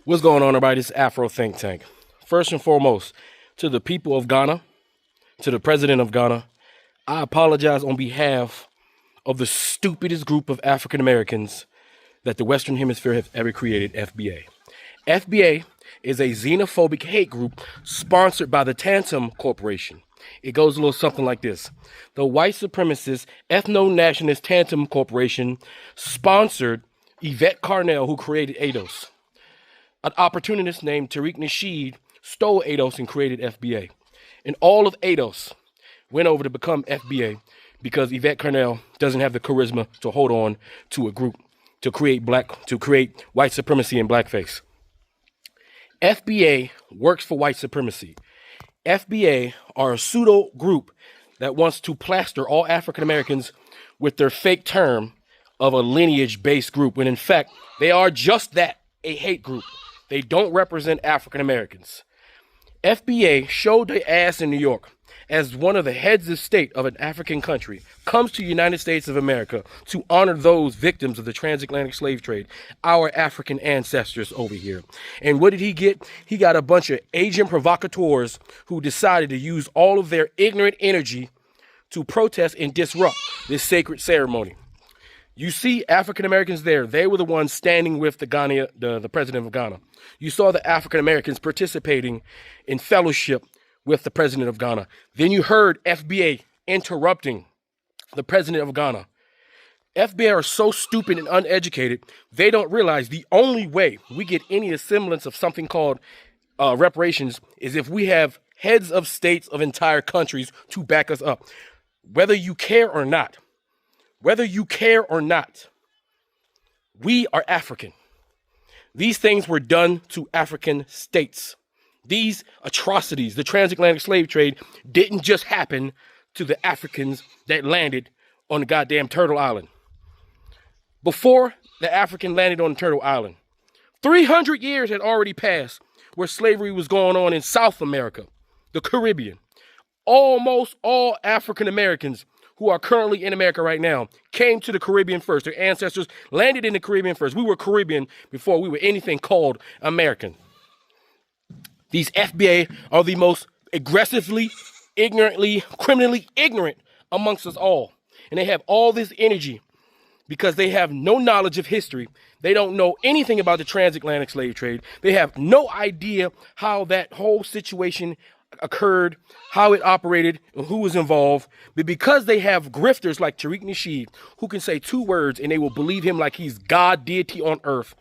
What's going on, everybody? This is Afro Think Tank. First and foremost, to the people of Ghana, to the president of Ghana, I apologize on behalf of the stupidest group of African Americans that the Western Hemisphere has ever created, FBA. FBA is a xenophobic hate group sponsored by the Tantum Corporation. It goes a little something like this. The white supremacist ethno-nationalist Tantum Corporation sponsored Yvette Carnell, who created ADOS. An opportunist named Tariq Nasheed stole ADOS and created FBA. And all of ADOS went over to become FBA because Yvette Carnell doesn't have the charisma to hold on to a group to create white supremacy and blackface. FBA works for white supremacy. FBA are a pseudo group that wants to plaster all African Americans with their fake term of a lineage-based group, when in fact they are just that, a hate group. They don't represent African Americans. FBA showed their ass in New York as one of the heads of state of an African country comes to the United States of America to honor those victims of the transatlantic slave trade, our African ancestors over here. And what did he get? He got a bunch of Asian provocateurs who decided to use all of their ignorant energy to protest and disrupt this sacred ceremony. You see African Americans there. They were the ones standing with the president of Ghana. You saw the African Americans participating in fellowship with the president of Ghana. Then you heard FBA interrupting the president of Ghana. FBA are so stupid and uneducated, they don't realize the only way we get any semblance of something called reparations is if we have heads of states of entire countries to back us up. Whether you care or not, we are African. These things were done to African states. These atrocities, the transatlantic slave trade, didn't just happen to the Africans that landed on the goddamn Turtle Island. Before the African landed on Turtle Island, 300 years had already passed where slavery was going on in South America, the Caribbean. Almost all African Americans who are currently in America right now came to the Caribbean first. Their ancestors landed in the Caribbean first. We were Caribbean before we were anything called American. These FBA are the most aggressively, ignorantly, criminally ignorant amongst us all. And they have all this energy because they have no knowledge of history. They don't know anything about the transatlantic slave trade. They have no idea how that whole situation occurred, how it operated, and who was involved. But because they have grifters like Tariq Nasheed, who can say two words and they will believe him like he's God, deity on earth,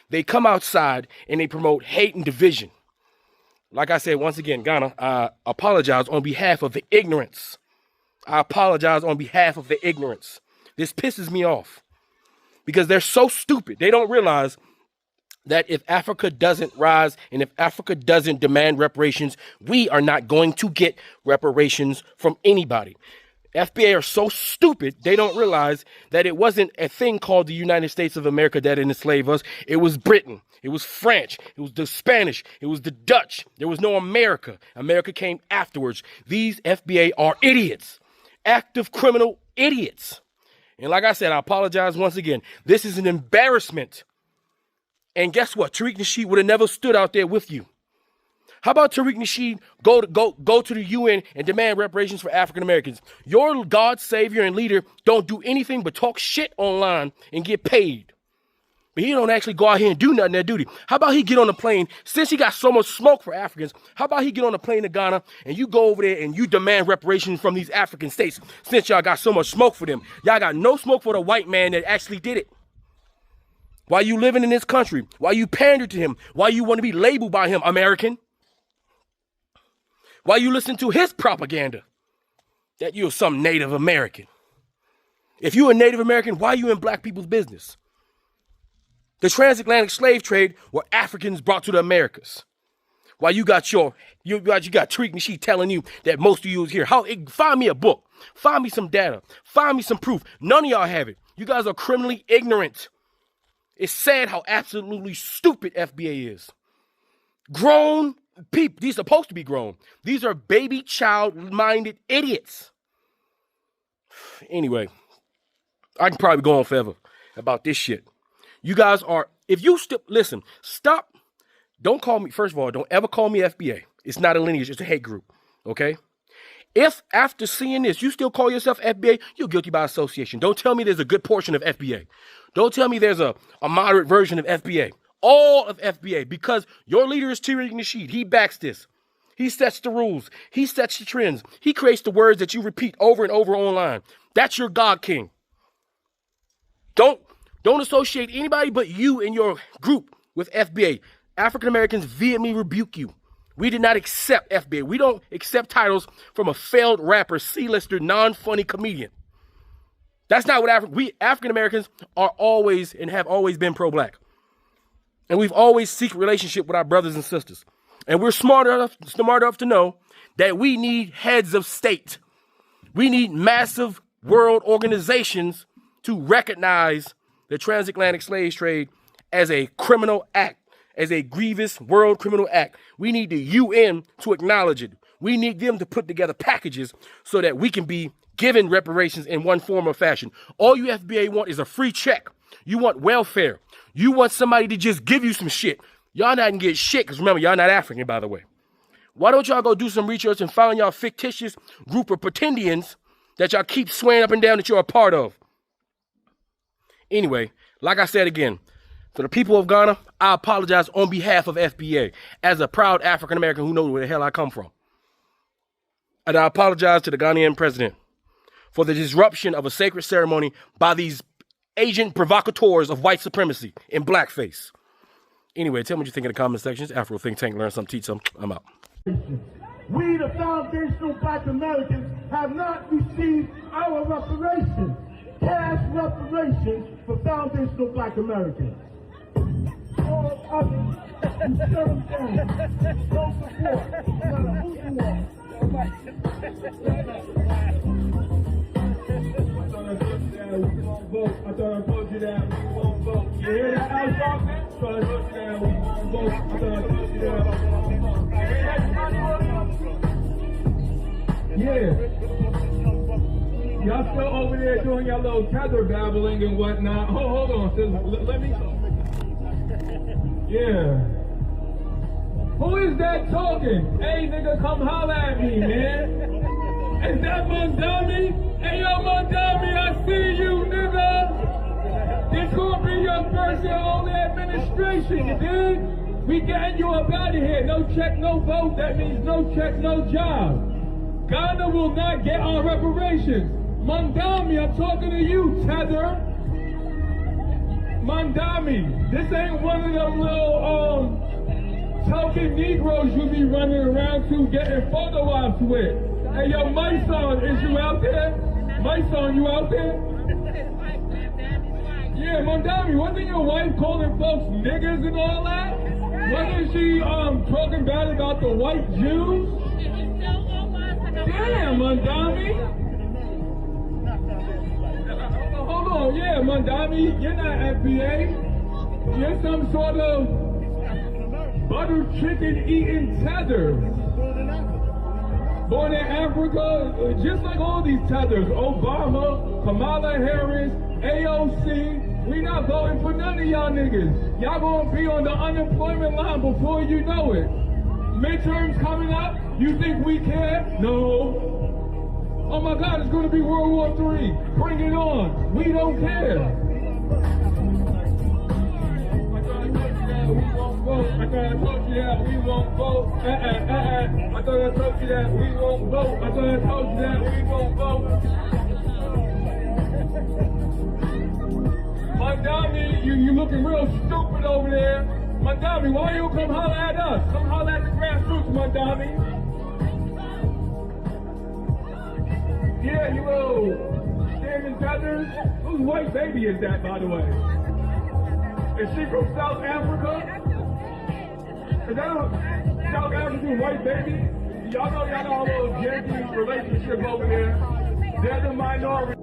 they come outside and they promote hate and division. Like I said, once again, Ghana, I apologize on behalf of the ignorance. I apologize on behalf of the ignorance. This pisses me off because they're so stupid. They don't realize that if Africa doesn't rise and if Africa doesn't demand reparations, we are not going to get reparations from anybody. FBA are so stupid, they don't realize that it wasn't a thing called the United States of America that enslaved us. It was Britain. It was French. It was the Spanish. It was the Dutch. There was no America. America came afterwards. These FBA are idiots, active criminal idiots. And like I said, I apologize once again. This is an embarrassment. And guess what? Tariq Nasheed would have never stood out there with you. How about Tariq Nasheed go to the UN and demand reparations for African Americans? Your God, Savior, and leader don't do anything but talk shit online and get paid. But he don't actually go out here and do nothing that duty. How about he get on the plane, since he got so much smoke for Africans, how about he get on the plane to Ghana and you go over there and you demand reparations from these African states since y'all got so much smoke for them? Y'all got no smoke for the white man that actually did it. Why you living in this country? Why you pander to him? Why you want to be labeled by him American? Why you listen to his propaganda that you're some Native American? If you're a Native American, why are you in black people's business? The transatlantic slave trade were Africans brought to the Americas. Why you got Tariq Nasheed telling you that most of you is here. Find me a book. Find me some data. Find me some proof. None of y'all have it. You guys are criminally ignorant. It's sad how absolutely stupid FBA is. Grown people, these are supposed to be grown. These are baby child-minded idiots. Anyway, I can probably go on forever about this shit. You guys are, if you listen, stop Don't call me, first of all, don't ever call me FBA. It's not a lineage, it's a hate group, okay? If after seeing this, you still call yourself FBA, you're guilty by association. Don't tell me there's a good portion of FBA. Don't tell me there's a moderate version of FBA. All of FBA, because your leader is Tariq Nasheed. He backs this. He sets the rules. He sets the trends. He creates the words that you repeat over and over online. That's your God King. Don't associate anybody but you and your group with FBA. African Americans vehemently rebuke you. We did not accept FBA. We don't accept titles from a failed rapper, C-lister, non-funny comedian. That's not what we African Americans are always and have always been pro-black. And we've always seek relationship with our brothers and sisters. And we're smart enough to know that we need heads of state. We need massive world organizations to recognize the transatlantic slave trade as a criminal act, as a grievous world criminal act. We need the UN to acknowledge it. We need them to put together packages so that we can be given reparations in one form or fashion. All you FBA want is a free check. You want welfare. You want somebody to just give you some shit. Y'all not gonna get shit, because remember, y'all not African, by the way. Why don't y'all go do some research and find y'all fictitious group of pretendians that y'all keep swearing up and down that you're a part of? Anyway, like I said again, to the people of Ghana, I apologize on behalf of FBA as a proud African American who knows where the hell I come from. And I apologize to the Ghanaian president for the disruption of a sacred ceremony by these agent provocateurs of white supremacy in blackface. Anyway, tell me what you think in the comment section. It's Afro Think Tank. Learn something, teach something. I'm out. We, the foundational Black Americans, have not received our reparations. Cash reparations for foundational Black Americans. All others who shut them down, don't support, no matter who you are. I thought I told you that we won't vote. You hear that, Al Sharpton? I thought I told you that we won't vote. I thought I told you that. Yeah. Y'all still over there doing your little tether babbling and whatnot. Hold on, sis. Let me. Yeah. Who is that talking? Hey, nigga, come holler at me, man. Is that Mondami? Hey, yo, Mondami, I see you, nigga. This gonna be your first year on the administration, you dig? We getting you up out of here. No check, no vote. That means no check, no job. Ghana will not get our reparations. Mondami, I'm talking to you, Tether. Mondami, this ain't one of them little, token Negroes you be running around to getting photo ops with. Hey, yo, my son, is you out there? My son, you out there? Yeah, Mondami, wasn't your wife calling folks niggers and all that? Wasn't she talking bad about the white Jews? Damn, Mondami. Hold on, yeah, Mondami, you're not FBA. You're some sort of butter chicken eating tether. Born in Africa, just like all these tethers, Obama, Kamala Harris, AOC, we not voting for none of y'all niggas. Y'all gonna be on the unemployment line before you know it. Midterms coming up, you think we care? No. Oh my God, it's gonna be World War III. Bring it on. We don't care. I thought I told you that we won't vote. I thought I told you that we won't vote. I thought I told you that we won't vote. Mondami, you looking real stupid over there. Mondami, why you come holler at us? Come holler at the grassroots, Mondami. Yeah, you little standing tethers. Whose white baby is that, by the way? Is she from South Africa? Is that a South African white baby? Y'all know a little janky relationship over there. They're the minority.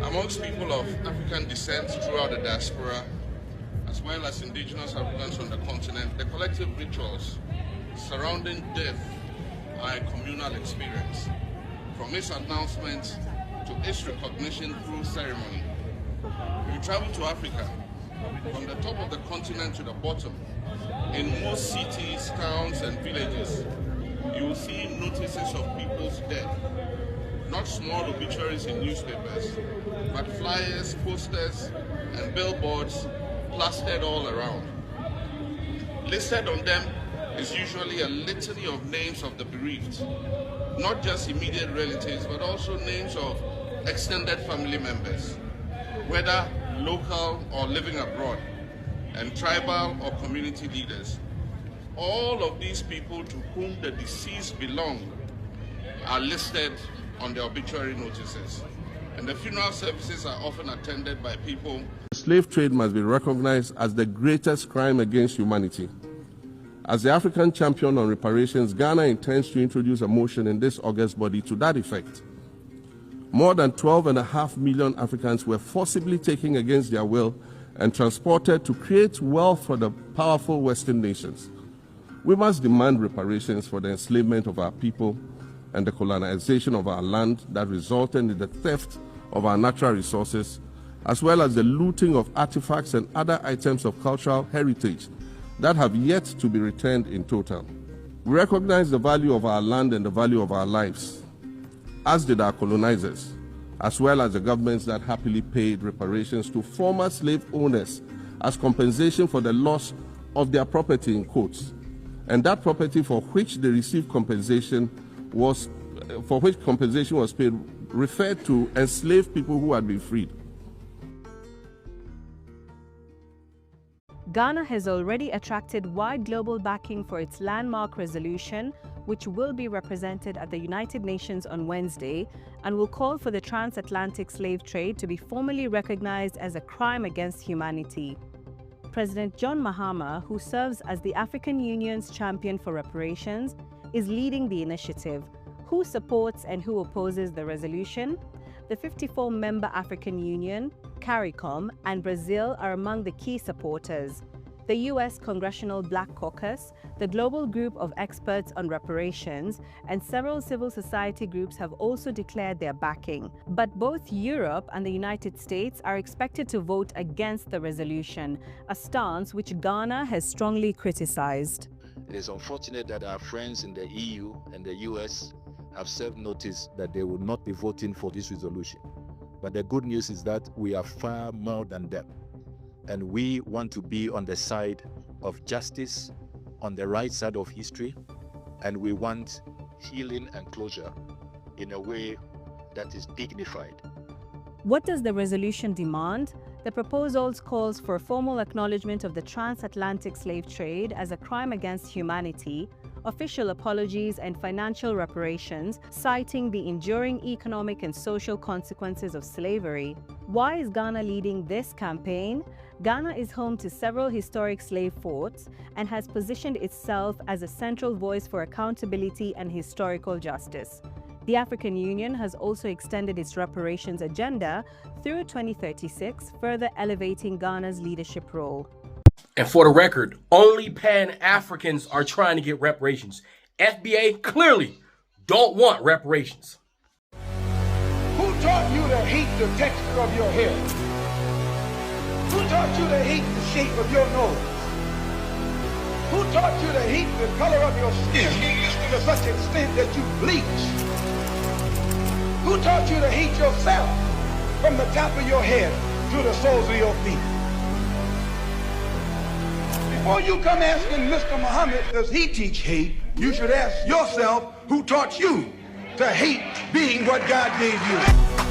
Amongst people of African descent throughout the diaspora, as well as indigenous Africans on the continent, the collective rituals surrounding death are a communal experience. From from its announcement to its recognition through ceremony. If you travel to Africa, from the top of the continent to the bottom, in most cities, towns, and villages, you will see notices of people's death. Not small obituaries in newspapers, but flyers, posters, and billboards plastered all around. Listed on them is usually a litany of names of the bereaved, not just immediate relatives, but also names of extended family members, whether local or living abroad, and tribal or community leaders. All of these people to whom the deceased belong are listed on the obituary notices. And the funeral services are often attended by people. The slave trade must be recognized as the greatest crime against humanity. As the African champion on reparations, Ghana intends to introduce a motion in this August body to that effect. More than 12.5 million Africans were forcibly taken against their will and transported to create wealth for the powerful Western nations. We must demand reparations for the enslavement of our people and the colonization of our land that resulted in the theft of our natural resources, as well as the looting of artifacts and other items of cultural heritage that have yet to be returned in total. We recognize the value of our land and the value of our lives, as did our colonizers, as well as the governments that happily paid reparations to former slave owners as compensation for the loss of their property, in quotes, and that property for which they received compensation was paid referred to enslaved people who had been freed. Ghana has already attracted wide global backing for its landmark resolution, which will be represented at the United Nations on Wednesday, and will call for the transatlantic slave trade to be formally recognized as a crime against humanity. President John Mahama, who serves as the African Union's champion for reparations, is leading the initiative. Who supports and who opposes the resolution? The 54-member African Union, CARICOM, and Brazil are among the key supporters. The U.S. Congressional Black Caucus, the Global Group of Experts on Reparations, and several civil society groups have also declared their backing. But both Europe and the United States are expected to vote against the resolution, a stance which Ghana has strongly criticized. It is unfortunate that our friends in the EU and the US have served notice that they will not be voting for this resolution. But the good news is that we are far more than them. And we want to be on the side of justice, on the right side of history, and we want healing and closure in a way that is dignified. What does the resolution demand? The proposals calls for formal acknowledgement of the transatlantic slave trade as a crime against humanity, official apologies and financial reparations, citing the enduring economic and social consequences of slavery. Why is Ghana leading this campaign? Ghana is home to several historic slave forts and has positioned itself as a central voice for accountability and historical justice. The African Union has also extended its reparations agenda through 2036, further elevating Ghana's leadership role. And for the record, only Pan-Africans are trying to get reparations. FBA clearly don't want reparations. Who taught you to hate the texture of your hair? Who taught you to hate the shape of your nose? Who taught you to hate the color of your skin to such an extent that you bleach? Who taught you to hate yourself from the top of your head to the soles of your feet? Before you come asking Mr. Muhammad, does he teach hate, you should ask yourself, who taught you to hate being what God gave you?